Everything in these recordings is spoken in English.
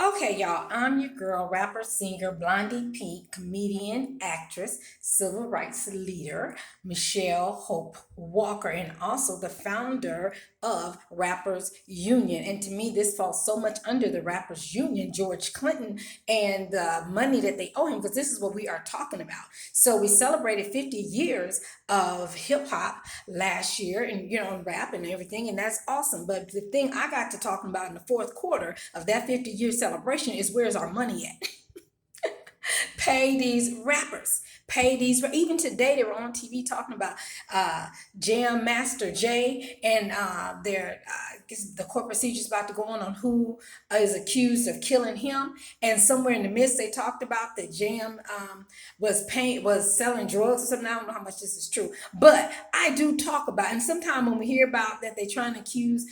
Okay, y'all, I'm your girl, rapper, singer, Blondie Pink, comedian, actress, civil rights leader, Michelle Hope Walker, and also the founder of Rappers Union. And to me, this falls so much under the Rappers Union, George Clinton, and the money that they owe him, because this is what we are talking about. So we celebrated 50 years of hip hop last year, and and rap and everything, and that's awesome. But the thing I got to talking about in the fourth quarter of that 50-year celebration is, where's our money at? Pay these rappers. Pay these. Even today, they were on TV talking about Jam Master Jay and the court procedures about to go on who is accused of killing him. And somewhere in the midst, they talked about that Jam was selling drugs or something. I don't know how much this is true, but I do talk about. And sometimes when we hear about that, they trying to accuse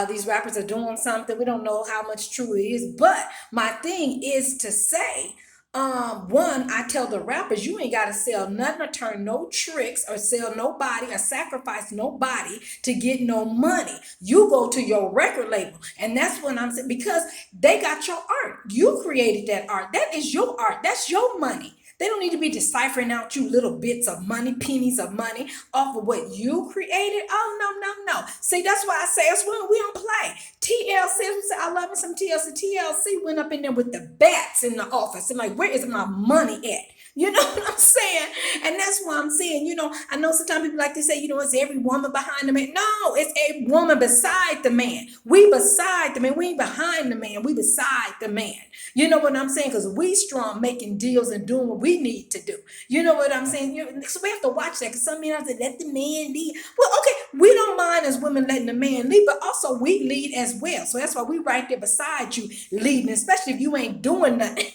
these rappers of doing something, we don't know how much true it is. But my thing is to say, one, I tell the rappers, you ain't gotta sell nothing or turn no tricks or sell nobody or sacrifice nobody to get no money. You go to your record label. And that's what I'm saying, because they got your art. You created that art. That is your art. That's your money. They don't need to be deciphering out you little bits of money, pennies of money off of what you created. Oh, no, no, no. See, that's why I say it's when we don't play. TLC, I love me some TLC. TLC went up in there with the bats in the office. And like, where is my money at? You know what I'm saying? And that's why I'm saying, I know sometimes people like to say, it's every woman behind the man. No, it's a woman beside the man. We beside the man. We ain't behind the man. We beside the man. You know what I'm saying? Because we strong making deals and doing what we need to do. You know what I'm saying? So we have to watch that, because some men say, let the man lead. Well, okay, we don't mind as women letting the man lead, but also we lead as well. So that's why we right there beside you leading, especially if you ain't doing nothing.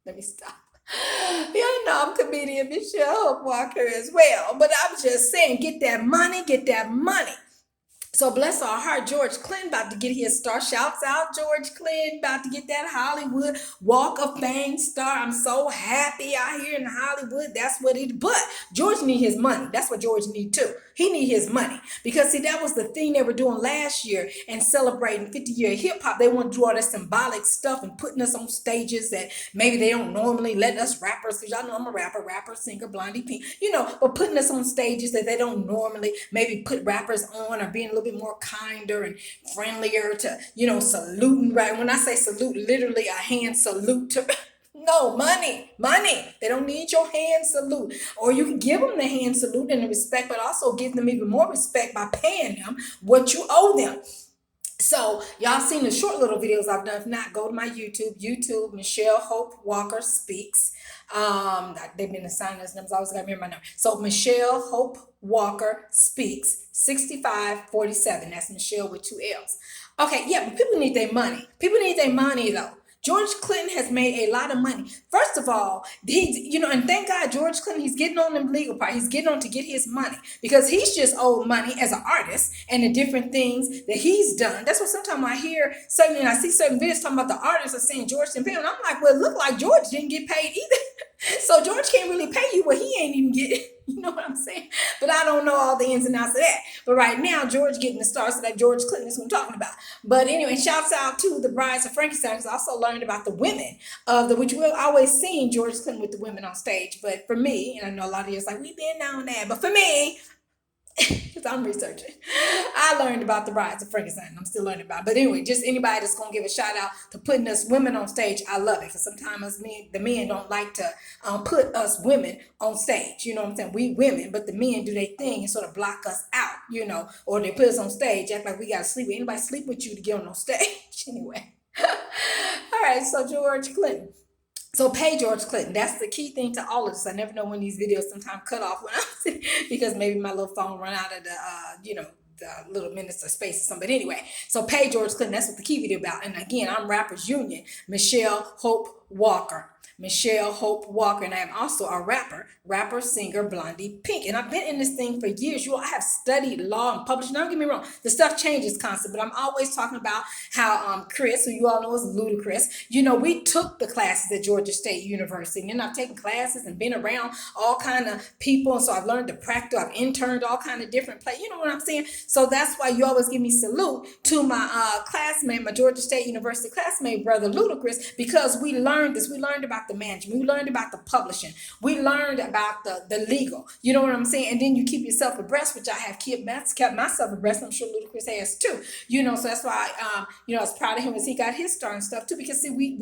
Let me stop. You know, I'm comedian Michelle Walker as well. But I'm just saying, get that money, get that money. So bless our heart, George Clinton about to get his star. Shouts out George Clinton about to get that Hollywood Walk of Fame star. I'm so happy out here in Hollywood. That's what it. But George need his money. That's what George need too. He need his money, because see, that was the thing they were doing last year and celebrating 50-year hip hop. They want to do all that symbolic stuff and putting us on stages that maybe they don't normally let us rappers, because y'all know I'm a rapper, singer, Blondie Pink, but putting us on stages that they don't normally maybe put rappers on, or being a little bit more kinder and friendlier to, saluting, right? When I say salute, literally a hand salute to no, money. They don't need your hand salute. Or you can give them the hand salute and the respect, but also give them even more respect by paying them what you owe them. So y'all seen the short little videos I've done. If not, go to my YouTube, Michelle Hope Walker Speaks. They've been assigning us numbers. I always gotta remember my number. So Michelle Hope Walker Speaks 6547. That's Michelle with two L's. Okay, yeah, but people need their money. People need their money though. George Clinton has made a lot of money. First of all, and thank God George Clinton, he's getting on the legal part. He's getting on to get his money, because he's just owed money as an artist and the different things that he's done. That's what sometimes I hear certain, and I see certain videos talking about the artists are saying George didn't pay him. And I'm like, well, it looked like George didn't get paid either. So George can't really pay you what he ain't even getting. You know what I'm saying? But I don't know all the ins and outs of that. But right now, George getting the stars, so that George Clinton is what I'm talking about. But anyway, shouts out to the Brides of Frankenstein, because I also learned about the women of which we've always seen George Clinton with the women on stage. But for me, and I know a lot of you like, we've been on that. But for me, because I'm researching, I learned about the rise of Frankenstein. I'm still learning about it. But anyway, just anybody that's going to give a shout out to putting us women on stage, I love it. Because sometimes the men don't like to put us women on stage. You know what I'm saying? We women, but the men do their thing and sort of block us out, or they put us on stage, act like we got to sleep with anybody, sleep with you to get on stage. Anyway. All right, so George Clinton. So pay George Clinton. That's the key thing to all of this. I never know when these videos sometimes cut off when I'm because maybe my little phone run out of the little minutes of space or something. But anyway, so pay George Clinton. That's what the key video about. And again, I'm Rappers Union, Michelle Hope Walker. Michelle Hope Walker, and I am also a rapper, singer, Blondie Pink. And I've been in this thing for years. You all, I have studied law and publishing. Don't get me wrong, the stuff changes constantly, but I'm always talking about how Chris, who you all know is Ludacris, we took the classes at Georgia State University, and I've taken classes and been around all kind of people, and so I've learned to practice. I've interned all kind of different places. You know what I'm saying? So that's why you always give me salute to my classmate, my Georgia State University classmate, brother Ludacris, because we learned this. We learned about the management. We learned about the publishing. We learned about the legal. You know what I'm saying? And then you keep yourself abreast, which I have kept myself abreast. I'm sure Ludacris has too. So that's why I was proud of him as he got his start and stuff too. Because see, we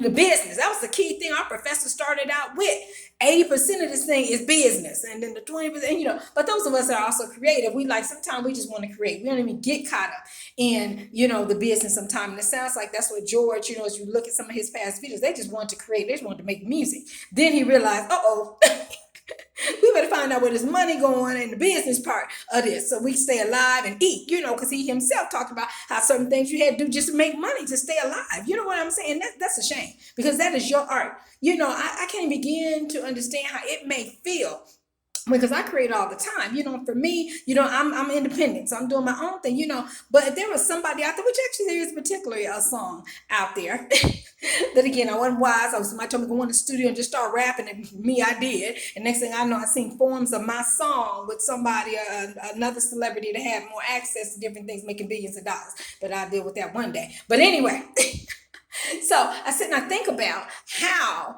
the business, that was the key thing our professor started out with. 80% of this thing is business, and then the 20%, but those of us that are also creative, we sometimes we just want to create. We don't even get caught up in, the business sometimes. And it sounds like that's what George, as you look at some of his past videos, they just want to create, they just want to make music. Then he realized, we better find out where this money going in the business part of this, so we stay alive and eat, because he himself talked about how certain things you had to do just to make money to stay alive. You know what I'm saying? That's a shame, because that is your art. I can't begin to understand how it may feel, because I create all the time. For me, I'm independent, so I'm doing my own thing, but if there was somebody out there, which actually there is particularly a song out there that, again, I wasn't wise. Somebody told me to go in the studio and just start rapping, and me, I did. And next thing I know, I seen forms of my song with somebody, another celebrity, that had more access to different things, making billions of dollars. But I'll deal with that one day. But anyway, so I sit and I think about how,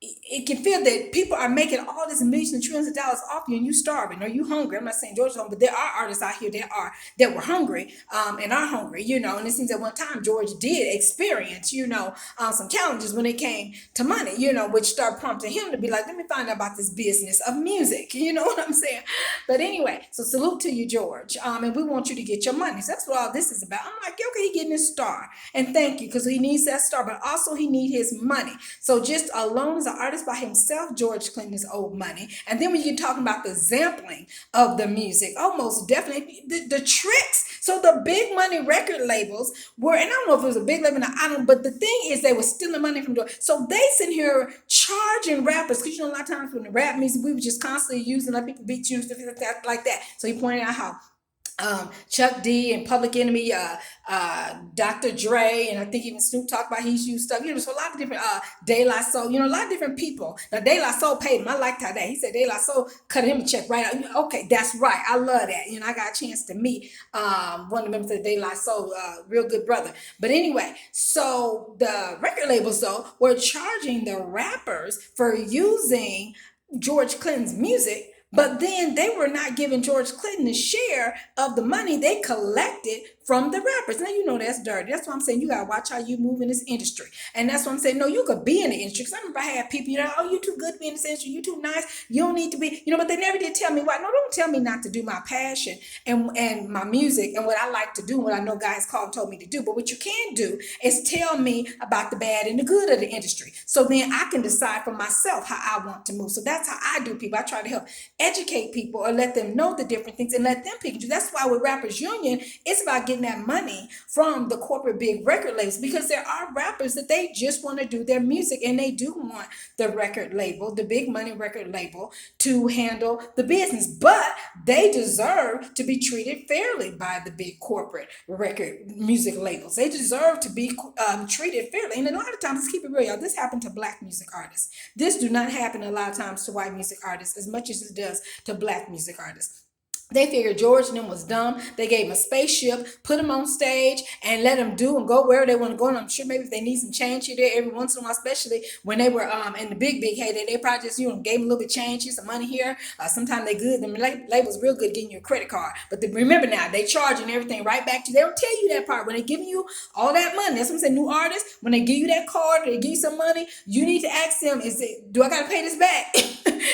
it can feel that people are making all this millions and trillions of dollars off you, and you starving or you hungry. I'm not saying George's hungry, but there are artists out here that were hungry, and are hungry, and it seems at one time George did experience, some challenges when it came to money, which started prompting him to be like, let me find out about this business of music. You know what I'm saying? But anyway, so salute to you, George. And we want you to get your money. So that's what all this is about. I'm like, okay, he getting his star, and thank you, because he needs that star, but also he needs his money. So just alone as an artist by himself, George Clinton is owed money. And then when you're talking about the sampling of the music, almost definitely the tricks. So the big money record labels were, and I don't know if it was a big label, but the thing is they were stealing money from George. So they sit here charging rappers, because a lot of times when the rap music, we were just constantly using other people beat you and stuff like that. So he pointed out how Chuck D and Public Enemy, Dr. Dre, and I think even Snoop talked about he's used stuff. So a lot of different De La Soul, a lot of different people. Now De La Soul paid him. I liked how that. He said De La Soul cut him a check right out. Okay, that's right. I love that. I got a chance to meet one of the members of De La Soul, real good brother. But anyway, so the record labels though were charging the rappers for using George Clinton's music. But then they were not giving George Clinton a share of the money they collected from the rappers. Now, that's dirty. That's why I'm saying you got to watch how you move in this industry. And that's why I'm saying, no, you could be in the industry. Because I remember I had people, oh, you too good to be in this industry. You too nice. You don't need to be, but they never did tell me why. No, don't tell me not to do my passion and my music and what I like to do, and what I know guys called and told me to do. But what you can do is tell me about the bad and the good of the industry. So then I can decide for myself how I want to move. So that's how I do people. I try to help educate people or let them know the different things and let them pick and choose. That's why with Rappers Union, it's about getting that money from the corporate big record labels, because there are rappers that they just want to do their music, and they do want the record label, the big money record label, to handle the business, but they deserve to be treated fairly by the big corporate record music labels. They deserve to be treated fairly. And a lot of times, let's keep it real, y'all, this happened to Black music artists. This do not happen a lot of times to white music artists as much as it does to Black music artists. They figured George and them was dumb. They gave him a spaceship, put him on stage, and let him do and go wherever they want to go. And I'm sure maybe if they need some change here there every once in a while, especially when they were in the big heyday, they probably just gave him a little bit of change, here's some money here. Sometimes they good. Them labels real good getting you a credit card. But remember now, they charging everything right back to you. They don't tell you that part when they giving you all that money. That's what I'm saying. New artists, when they give you that card, they give you some money, you need to ask them, do I got to pay this back?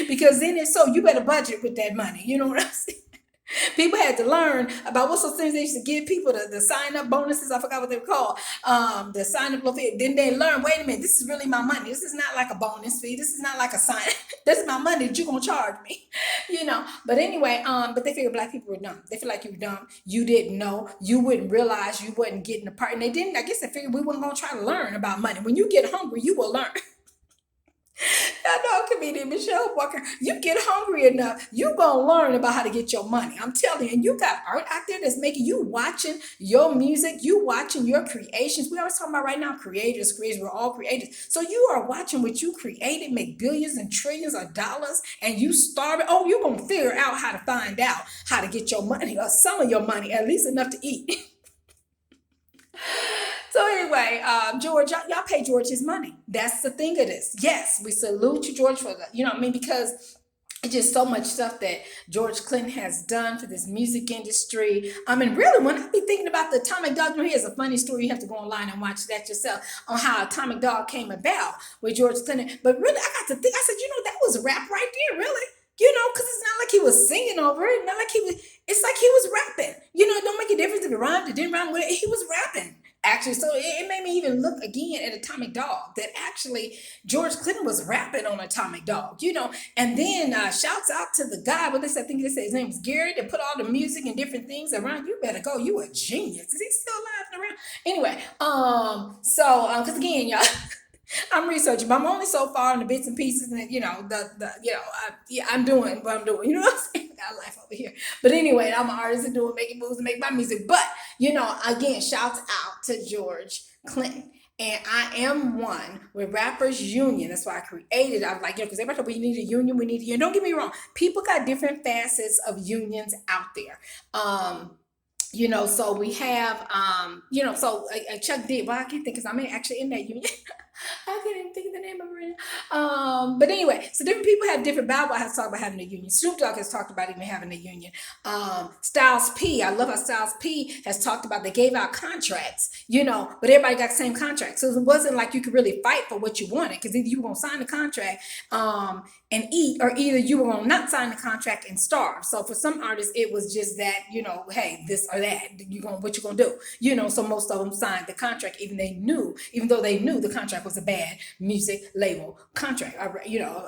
Because then if so, you better budget with that money. You know what I'm saying? People had to learn about what's those things they used to give people, the sign up bonuses. I forgot what they were called. The sign up fee. Then they learn, wait a minute, this is really my money. This is not like a bonus fee. This is not like a sign. This is my money that you're gonna charge me. But anyway, but they figured black people were dumb. They feel like you were dumb. You didn't know. You wouldn't realize you wasn't getting a part. And they didn't, I guess they figured we weren't gonna try to learn about money. When you get hungry, you will learn. I know comedian Michelle Walker. You get hungry enough, you gonna learn about how to get your money. I'm telling you, and you got art out there that's making you watching your music, you watching your creations. We always talking about right now creators, we're all creators. So you are watching what you created make billions and trillions of dollars, and you starving. Oh, you gonna figure out how to find out how to get your money, or some of your money, at least enough to eat. So anyway, George, y'all pay George his money. That's the thing of this. Yes, we salute you, George, for the, what I mean, because it's just so much stuff that George Clinton has done for this music industry. I mean, really, when I be thinking about the Atomic Dog, here's a funny story. You have to go online and watch that yourself on how Atomic Dog came about with George Clinton. But really, I got to think, I said, that was rap right there, really. Because it's not like he was singing over it. Not like it's like he was rapping. It don't make a difference if it rhymed, it didn't rhyme with it. He was rapping. Actually, so it made me even look again at Atomic Dog, that actually George Clinton was rapping on Atomic Dog, and then shouts out to the guy, I think they said his name was Gary, that put all the music and different things around. You better go, you a genius. Is he still alive and around? Anyway, because again, y'all, I'm researching, but I'm only so far in the bits and pieces, and I'm doing what I'm doing. You know what I'm saying? I got life over here. But anyway, I'm an artist and making moves and make my music. But again, shouts out to George Clinton. And I am one with Rappers Union. That's why I created it. I was like, because everybody told me we need a union, we need a union. Don't get me wrong. People got different facets of unions out there. So we have, Chuck D. Well, I can't think because I'm actually in that union. I can't even think of the name of it right now. But anyway, so different people have different. Bow Wow has talked about having a union. Snoop Dogg has talked about even having a union. Styles P, I love how Styles P has talked about they gave out contracts, but everybody got the same contract. So it wasn't like you could really fight for what you wanted, because either you were going to sign the contract and eat, or either you were going to not sign the contract and starve. So for some artists, it was just that, hey, this or that, what you going to do? So most of them signed the contract, even though they knew the contract was a bad music label contract, a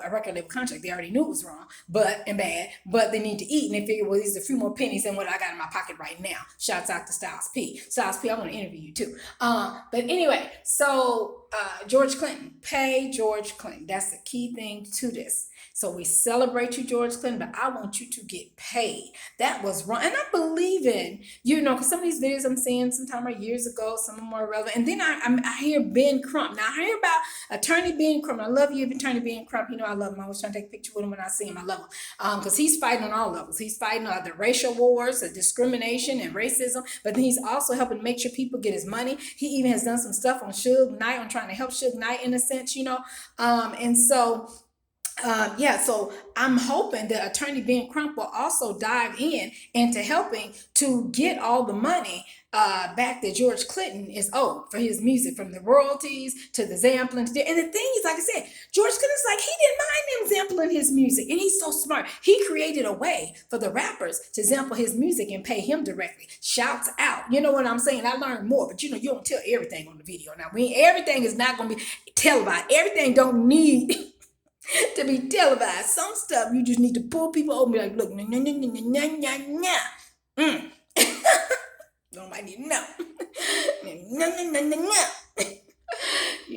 record label contract. They already knew it was wrong, but they need to eat, and they figured, well, these are a few more pennies than what I got in my pocket right now. Shouts out to Styles P. Styles P, I want to interview you too. But anyway, so George Clinton, pay George Clinton. That's the key thing to this. So we celebrate you, George Clinton, but I want you to get paid. That was wrong. And I believe in, because some of these videos I'm seeing sometime are years ago, some of them are relevant. And then I hear Ben Crump. Now I hear about attorney Ben Crump. I love you, attorney Ben Crump. I love him. I was trying to take a picture with him when I see him. I love him. Because he's fighting on all levels. He's fighting the racial wars, the discrimination and racism, but then he's also helping make sure people get his money. He even has done some stuff on Suge Knight, on trying to help Suge Knight in a sense, and so so I'm hoping that attorney Ben Crump will also dive into helping to get all the money back that George Clinton is owed for his music, from the royalties to the sampling. And the thing is, like I said, George Clinton's like, he didn't mind them sampling his music, and he's so smart. He created a way for the rappers to sample his music and pay him directly. Shouts out. You know what I'm saying? I learned more, but you don't tell everything on the video. Now, everything is not going to be televised. Everything don't need to be televised. Some stuff you just need to pull people over and be like, look, nobody need to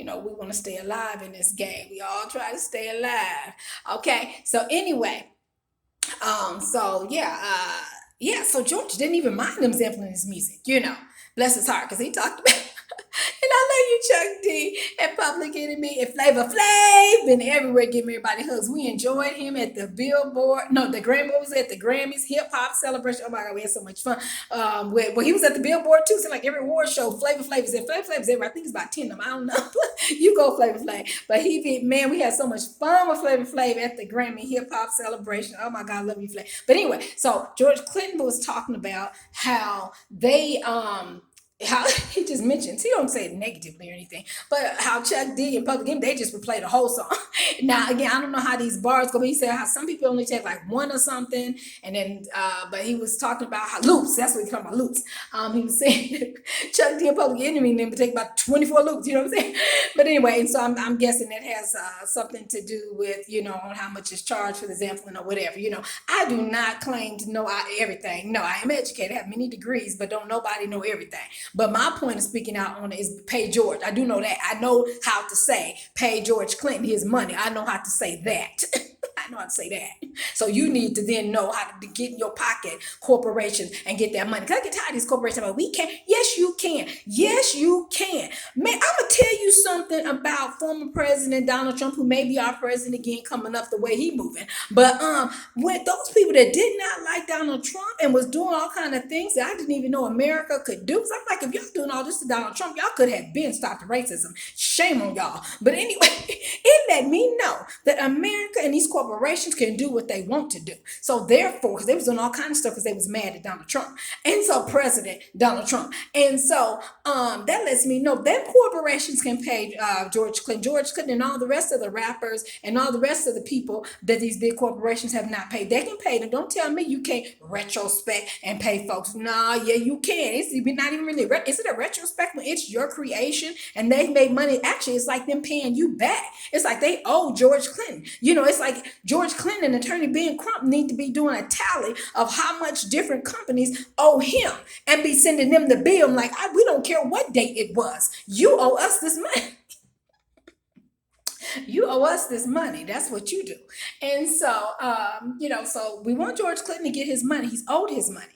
know. We want to stay alive in this game. We all try to stay alive. Okay, so anyway, so George didn't even mind them sampling his music, bless his heart, because he talked about and I love you, Chuck D, and Public Enemy, and Flavor Flav, been everywhere giving everybody hugs. We enjoyed him at the Grammys hip hop celebration. Oh my God, we had so much fun. He was at the Billboard too, so like every award show, Flavor Flav is there. Flavor Flav is there. I think it's about 10 of them. I don't know. You go, Flavor Flav. But we had so much fun with Flavor Flav at the Grammy hip hop celebration. Oh my God, I love you, Flav. But anyway, so George Clinton was talking about how they how he just mentions, he don't say it negatively or anything, but how Chuck D and Public Enemy, they just would play the whole song. Now again, I don't know how these bars go, but he said how some people only take like one or something, and then but he was talking about how loops, that's what he's talking about, loops. He was saying Chuck D and Public Enemy and them would take about 24 loops, you know what I'm saying? But anyway, and so I'm guessing that has something to do with, on how much is charged for the sampling or whatever. I do not claim to know everything. No, I am educated, I have many degrees, but don't nobody know everything. But my point of speaking out on it is pay George. I do know that. I know how to say pay George Clinton his money. I know how to say that. I know how to say that. So you need to then know how to get in your pocket corporations and get that money. Because I get tired of these corporations about we can't. Yes, you can. Yes, you can. Man, I'm going to tell you something about former President Donald Trump, who may be our president again coming up the way he moving. But when those people that did not like Donald Trump and was doing all kind of things that I didn't even know America could do. Because I'm like, if y'all doing all this to Donald Trump, y'all could have been stopped the racism. Shame on y'all. But anyway, it let me know that America and these corporations can do what they want to do. So therefore, because they was doing all kinds of stuff because they was mad at Donald Trump. And so President Donald Trump. And so that lets me know that corporations can pay George Clinton and all the rest of the rappers and all the rest of the people that these big corporations have not paid. They can pay them. Don't tell me you can't retrospect and pay folks. Nah, yeah, you can. It's not even really, is it a retrospect when it's your creation and they made money? Actually, it's like them paying you back. It's like they owe George Clinton. It's like George Clinton and attorney Ben Crump need to be doing a tally of how much different companies owe him and be sending them the bill. I'm like, we don't care what date it was. You owe us this money. You owe us this money. That's what you do. And so, so we want George Clinton to get his money. He's owed his money.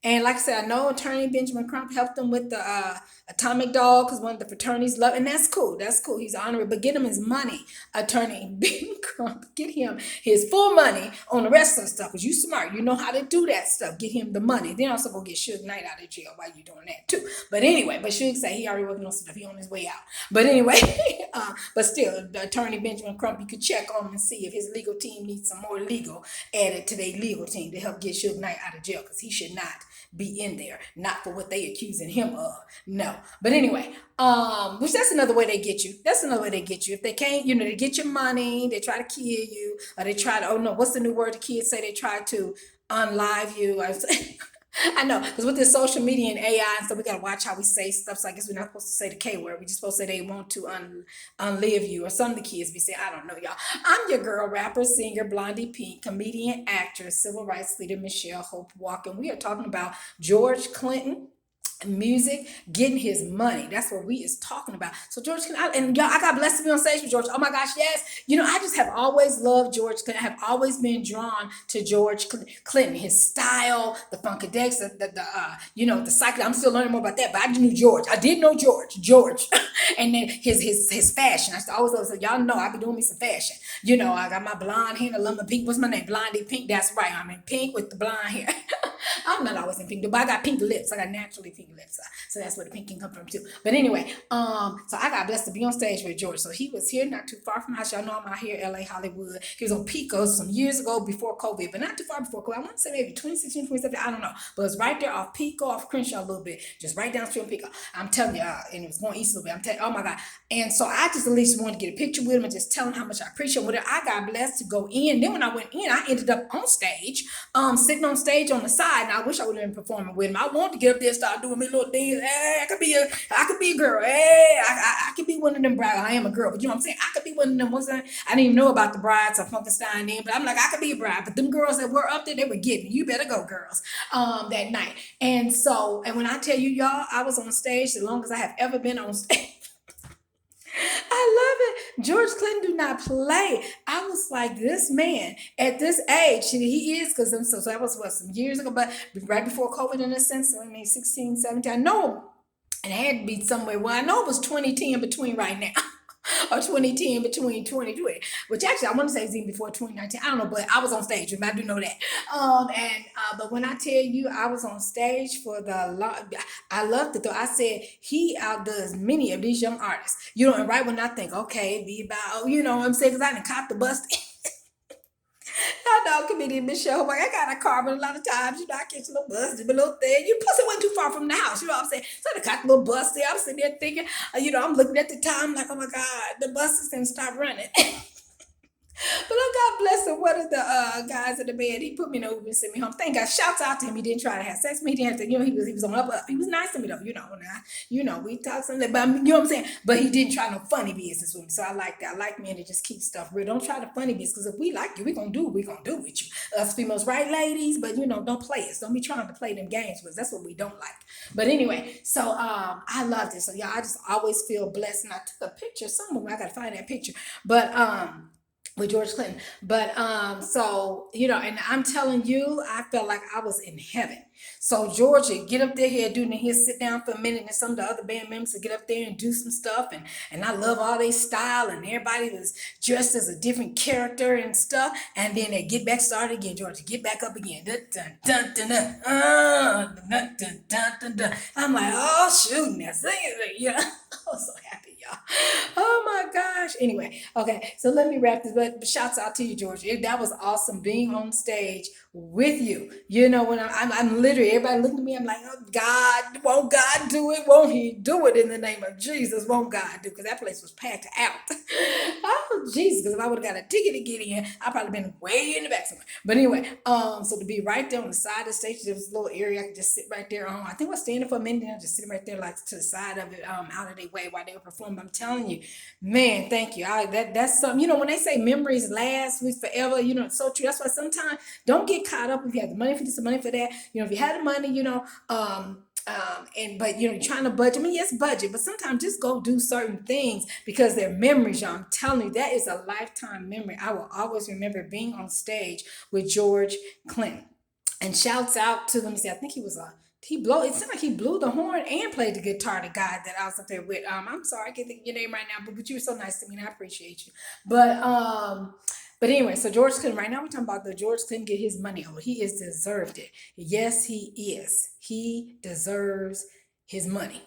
And like I said, I know attorney Benjamin Crump helped him with the atomic dog because one of the fraternities love, and that's cool. That's cool. He's honorable, but get him his money, attorney Ben Crump. Get him his full money on the rest of the stuff because you smart. You know how to do that stuff. Get him the money. Then also go get Suge Knight out of jail while you doing that too. But anyway, but Suge say he already working on stuff. He on his way out. But anyway, but still, the attorney Benjamin Crump, you could check on him and see if his legal team needs some more legal added to their legal team to help get Suge Knight out of jail because he should not be in there, not for what they accusing him of. No. But anyway, which that's another way they get you. That's another way they get you. If they can't, they get your money, they try to kill you, or they try to, oh no, what's the new word the kids say? They try to unlive you. I know, because with this social media and AI and stuff, we got to watch how we say stuff. So I guess we're not supposed to say the K word. We're just supposed to say they want to unlive you, or some of the kids be saying, I don't know, y'all. I'm your girl, rapper, singer, Blondie Pink, comedian, actress, civil rights leader, Michelle Hope Walker. And we are talking about George Clinton. Music, getting his money. That's what we is talking about. So George Clinton, and y'all, I got blessed to be on stage with George. Oh my gosh, yes. I just have always loved George Clinton. I have always been drawn to George Clinton, his style, the Funkadelics, the cycle. I'm still learning more about that, but I knew George. I did know George, and then his fashion. I always love. So y'all know I be doing me some fashion. I got my blonde hair, I love my pink. What's my name? Blondie Pink. That's right. I'm in pink with the blonde hair. I'm not always in pink, but I got pink lips. I got naturally pink lips. So that's where the pink can come from too. But anyway, so I got blessed to be on stage with George. So he was here not too far from us. Y'all know I'm out here, LA, Hollywood. He was on Pico some years ago before COVID, but not too far before COVID. I want to say maybe 2016, 2017. I don't know. But it's right there off Pico, off Crenshaw a little bit. Just right down the street on Pico. I'm telling you, and it was going east a little bit. I'm telling you, oh my God. And so I just at least wanted to get a picture with him and just tell him how much I appreciate him. I got blessed to go in. Then when I went in, I ended up on stage, sitting on stage on the side. And I wish I would have been performing with him. I wanted to get up there and start doing my little dance. Hey, I could be a girl. Hey, I could be one of them brides. I am a girl, but you know what I'm saying? I could be one of them ones. I didn't even know about the brides of Funkenstein then, but I'm like, I could be a bride. But them girls that were up there, they were getting, you better go, girls, that night. And when I tell you, y'all, I was on stage the longest I have ever been on stage. I love it. George Clinton do not play. I was like, this man at this age, he is, because so that was some years ago, but right before COVID in a sense, so I mean 16, 17, I know it had to be somewhere. Well, I know it was 2010 between right now. Or 2010 between 2020, which actually I want to say is even before 2019. I don't know, but I was on stage, and I do know that. But when I tell you I was on stage for I loved it though. I said he outdoes many of these young artists, and right when I think, okay, be about, what I'm saying, because I didn't cop the bus. I know comedian Michelle. Like I got a car, but a lot of times, I catch a little bus, do a little thing. You plus it wasn't too far from the house, you know what I'm saying? So I got a little bus there. I'm sitting there thinking, I'm looking at the time like, oh my God, the buses didn't stop running. But oh, God bless him. One of the guys in the bed, he put me in the Uber and sent me home. Thank God. Shouts out to him. He didn't try to have sex with me. He didn't have to, he was on up. He was nice to me though. We talked something, but you know what I'm saying. But he didn't try no funny business with me. So I like that. I like men that just keep stuff real. Don't try the funny business because if we like you, we gonna do what we gonna do with you. Us females, right, ladies? But don't play us. Don't be trying to play them games with us. That's what we don't like. But anyway, so I love this. So yeah, I just always feel blessed. And I took a picture somewhere. I gotta find that picture. But with George Clinton. But and I'm telling you, I felt like I was in heaven. So Georgia, get up there here, doing here, sit down for a minute, and some of the other band members to get up there and do some stuff. And I love all their style, and everybody was dressed as a different character and stuff. And then they get back started again, Georgia, get back up again. Dun, dun, dun, dun, dun, dun, dun, dun, dun, dun. I'm like, oh shoot, now sing it, I was so happy, y'all. Oh my gosh. Anyway, okay, so let me wrap this. But shouts out to you, George. That was awesome being on stage with you. When I'm literally everybody looking at me. I'm like, oh God, won't God do it? Won't He do it in the name of Jesus? Won't God do? Because that place was packed out. Oh Jesus! Because if I would have got a ticket to get in, I'd probably been way in the back somewhere. But anyway, so to be right there on the side of the stage, there was a little area I could just sit right there on. I think I was standing for a minute, and I just sitting right there, like to the side of it, out of their way while they were performing. I'm telling you, man, thank you. That's something. When they say memories last with forever, it's so true. That's why sometimes don't get caught up if you have the money for this, the money for that. If you had the money, but you're trying to budget. I mean, yes, budget, but sometimes just go do certain things because they're memories, y'all. I'm telling you, that is a lifetime memory. I will always remember being on stage with George Clinton. And shouts out to them. See, I think he was it seemed like he blew the horn and played the guitar, the guy that I was up there with. I'm sorry, I can't think of your name right now, but you were so nice to me and I appreciate you. But anyway, so George Clinton, right now we're talking about the George Clinton get his money. Oh, he is deserved it. Yes, he is. He deserves his money.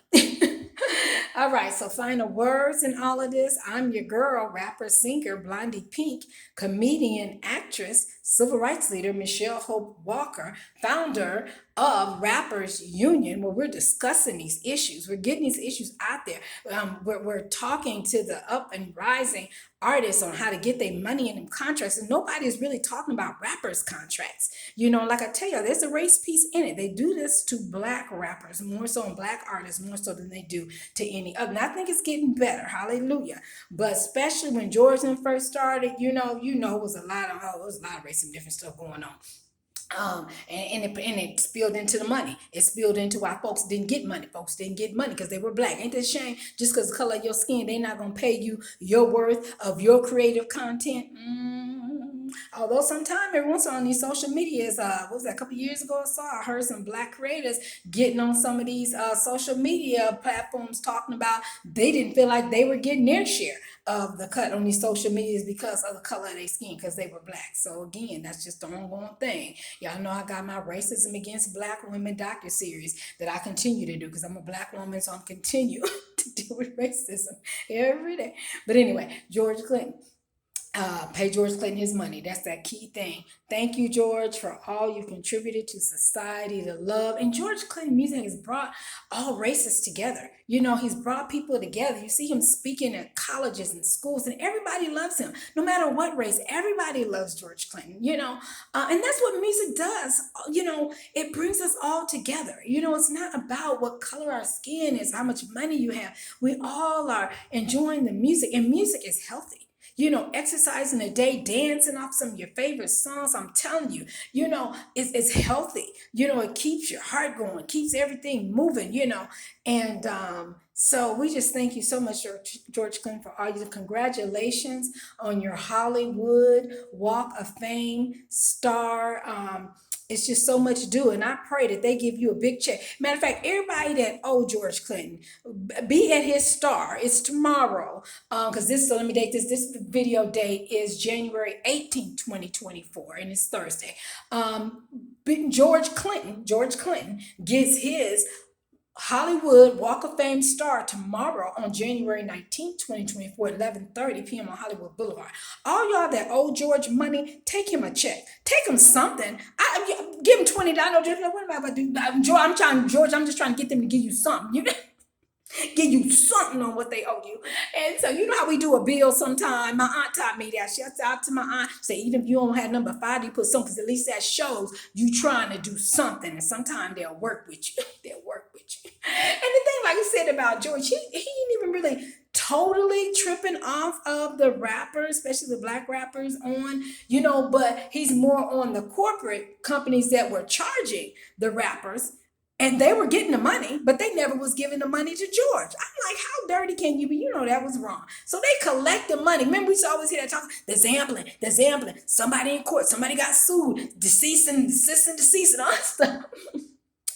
All right, so final words in all of this. I'm your girl, rapper, singer, Blondie Pink, comedian, actress, civil rights leader, Michelle Hope Walker, founder of Rappers Union, where we're discussing these issues. We're getting these issues out there. We're talking to the up and rising artists on how to get their money in them contracts. And nobody is really talking about rappers' contracts. Like I tell you, there's a race piece in it. They do this to Black rappers, more so, and Black artists, more so than they do to any other. And I think it's getting better. Hallelujah. But especially when Jordan first started, it was a lot of race and different stuff going on. And it spilled into the money. It spilled into why folks didn't get money. Folks didn't get money because they were Black. Ain't that a shame? Just because the color of your skin, they're not gonna pay you your worth of your creative content. Although sometime every once on these social medias, what was that, a couple years ago or so, I heard some Black creators getting on some of these social media platforms talking about they didn't feel like they were getting their share of the cut on these social medias because of the color of their skin, because they were Black. So again, that's just the ongoing thing. Y'all know I got my racism against Black women docu-series that I continue to do because I'm a Black woman, so I'm continue to deal with racism every day. But anyway, George Clinton. Pay George Clinton his money. That's that key thing. Thank you, George, for all you contributed to society, to love. And George Clinton music has brought all races together. He's brought people together. You see him speaking at colleges and schools, and everybody loves him. No matter what race, everybody loves George Clinton, and that's what music does. It brings us all together. It's not about what color our skin is, how much money you have. We all are enjoying the music, and music is healthy. Exercising a day, dancing off some of your favorite songs. I'm telling you, it's healthy. It keeps your heart going, keeps everything moving, And so we just thank you so much, George Clinton, for all your congratulations on your Hollywood Walk of Fame star. It's just so much due, and I pray that they give you a big check. Matter of fact, everybody that owe George Clinton, be at his star. It's tomorrow, because so let me date this. This video date is January 18th, 2024, and it's Thursday. George Clinton gets his Hollywood Walk of Fame star tomorrow on January 19th, 2024, 11:30 p.m. on Hollywood Boulevard. All y'all that owe George money, take him a check. Take him something. Give him $20. George, what am I about to do? George, I'm just trying to get them to give you something. Give you something on what they owe you. And so you know how we do a bill sometime. My aunt taught me that. Shouts out to my aunt. Say even if you don't have number 5, you put something because at least that shows you trying to do something. And sometimes they'll work with you. They'll work with you. And the thing, like I said about George, he ain't even really totally tripping off of the rappers, especially the black rappers on, but he's more on the corporate companies that were charging the rappers, and they were getting the money, but they never was giving the money to George. I'm like, how dirty can you be? That was wrong. So they collect the money. Remember, we used to always hear that talk, the sampling. Somebody in court, somebody got sued, deceased and deceased and all that stuff.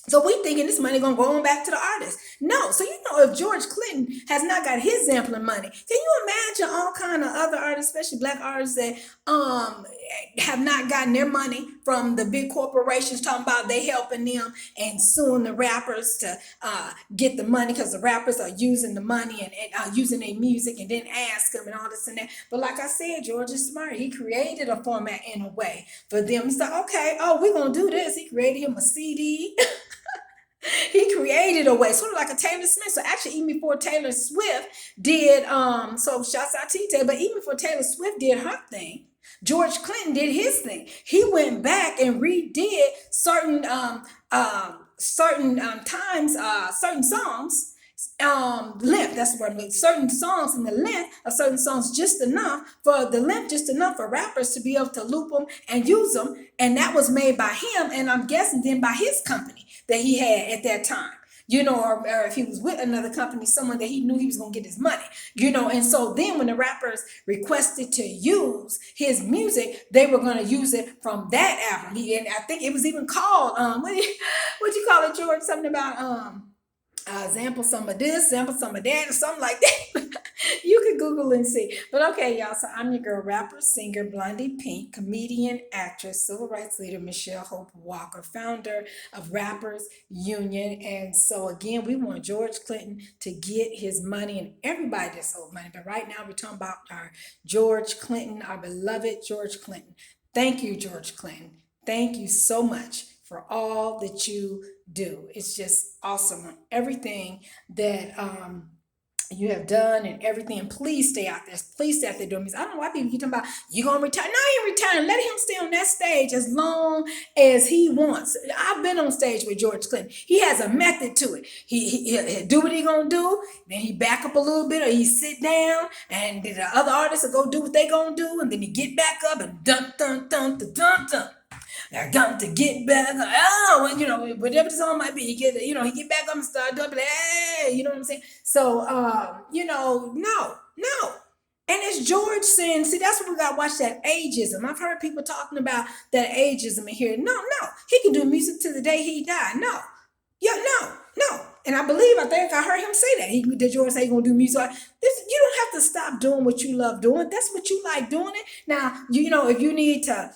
So we thinking this money gonna go on back to the artist. No. So if George Clinton has not got his sampling money, can you imagine all kind of other artists, especially black artists that have not gotten their money from the big corporations talking about they helping them and suing the rappers to get the money because the rappers are using the money and using their music and then ask them and all this and that. But like I said, George is smart. He created a format in a way for them. He's like, okay, we're gonna do this. He created him a CD. He created a way, sort of like a Taylor Smith. So actually, even before Taylor Swift did, so shouts out to you, but even before Taylor Swift did her thing, George Clinton did his thing. He went back and redid certain times, certain songs. Length, that's the word. Certain songs in the length of certain songs, just enough for rappers to be able to loop them and use them, and that was made by him, and I'm guessing then by his company that he had at that time. Or if he was with another company, someone that he knew he was going to get his money, and so then when the rappers requested to use his music, they were going to use it from that album. And I think it was even called, what you call it, George? Something about, sample some of this, sample some of that, or something like that. You can Google and see. But okay, y'all. So I'm your girl, rapper, singer, Blondie Pink, comedian, actress, civil rights leader, Michelle Hope Walker, founder of Rappers Union. And so again, we want George Clinton to get his money, and everybody that's owed money. But right now, we're talking about our George Clinton, our beloved George Clinton. Thank you, George Clinton. Thank you so much for all that you do. It's just awesome on everything that you have done and everything. And please stay out there. Please stay out there doing music. I don't know why people keep talking about you gonna retire. No, he ain't retiring. Let him stay on that stage as long as he wants. I've been on stage with George Clinton. He has a method to it. He do what he gonna do, then he back up a little bit, or he sit down, and the other artists will go do what they gonna do, and then he get back up and dun dun dun dun dun dun. I got to get back. Whatever the song might be, he get back up and start doing, hey, you know what I'm saying? So, no. And it's George saying, see, that's what we got to watch, that ageism. I've heard people talking about that ageism in here. No. He can do music to the day he died. No. Yeah, no. And I think I heard him say that. Did George say he's going to do music? You don't have to stop doing what you love doing. That's what you like doing it. Now, if you need to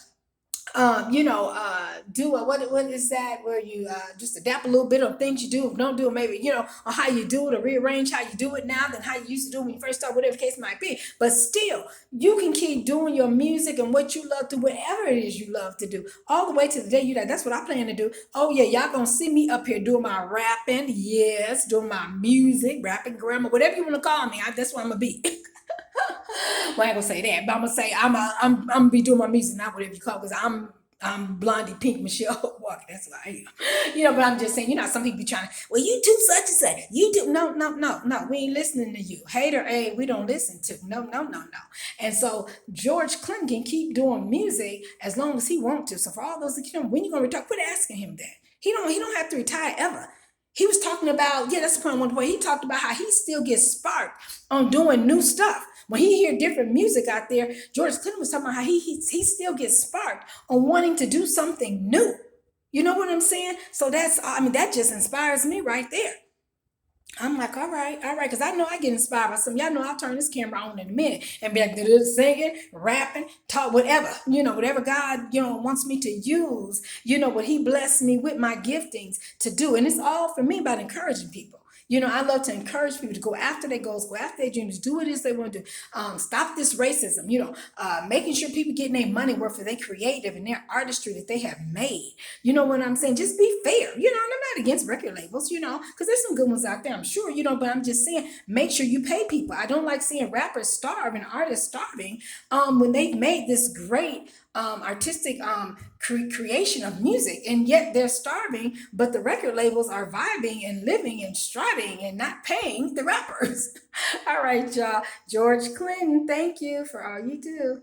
do what is that where you just adapt a little bit on things you do, don't do it, maybe, on how you do it, or rearrange how you do it now than how you used to do it when you first started, whatever the case might be. But still, you can keep doing your music and what you love to, whatever it is you love to do, all the way to the day you die. That's what I plan to do. Oh yeah, y'all gonna see me up here doing my rapping, yes, doing my music, rapping, grammar, whatever you want to call me. That's what I'm gonna be. Well, I ain't gonna say that, but I'm gonna say I'm gonna be doing my music, not whatever you call it, because I'm Blondie Pink Michelle Walker. That's what I am. But I'm just saying, some people be trying to, well, you do such and such. You do no. We ain't listening to you. Hater A, we don't listen to. No. And so George Clinton can keep doing music as long as he wants to. So for all those that when you gonna retire, quit asking him that. He don't have to retire ever. He was talking about, that's the point one point. He talked about how he still gets sparked on doing new stuff. When he hear different music out there, George Clinton was talking about how he still gets sparked on wanting to do something new. You know what I'm saying? So that just inspires me right there. I'm like, all right, because I know I get inspired by some. Y'all know I'll turn this camera on in a minute and be like, singing, rapping, talk, whatever, whatever God, wants me to use, what He blessed me with my giftings to do. And it's all for me about encouraging people. I love to encourage people to go after their goals, go after their dreams, do what it is they want to do. Stop this racism, making sure people getting their money worth for their creative and their artistry that they have made. You know what I'm saying? Just be fair, and I'm not against record labels, because there's some good ones out there, I'm sure, but I'm just saying, make sure you pay people. I don't like seeing rappers starve and artists starving when they've made this great artistic creation of music, and yet they're starving, but the record labels are vibing and living and striving and not paying the rappers. All right, y'all. George Clinton, thank you for all you do.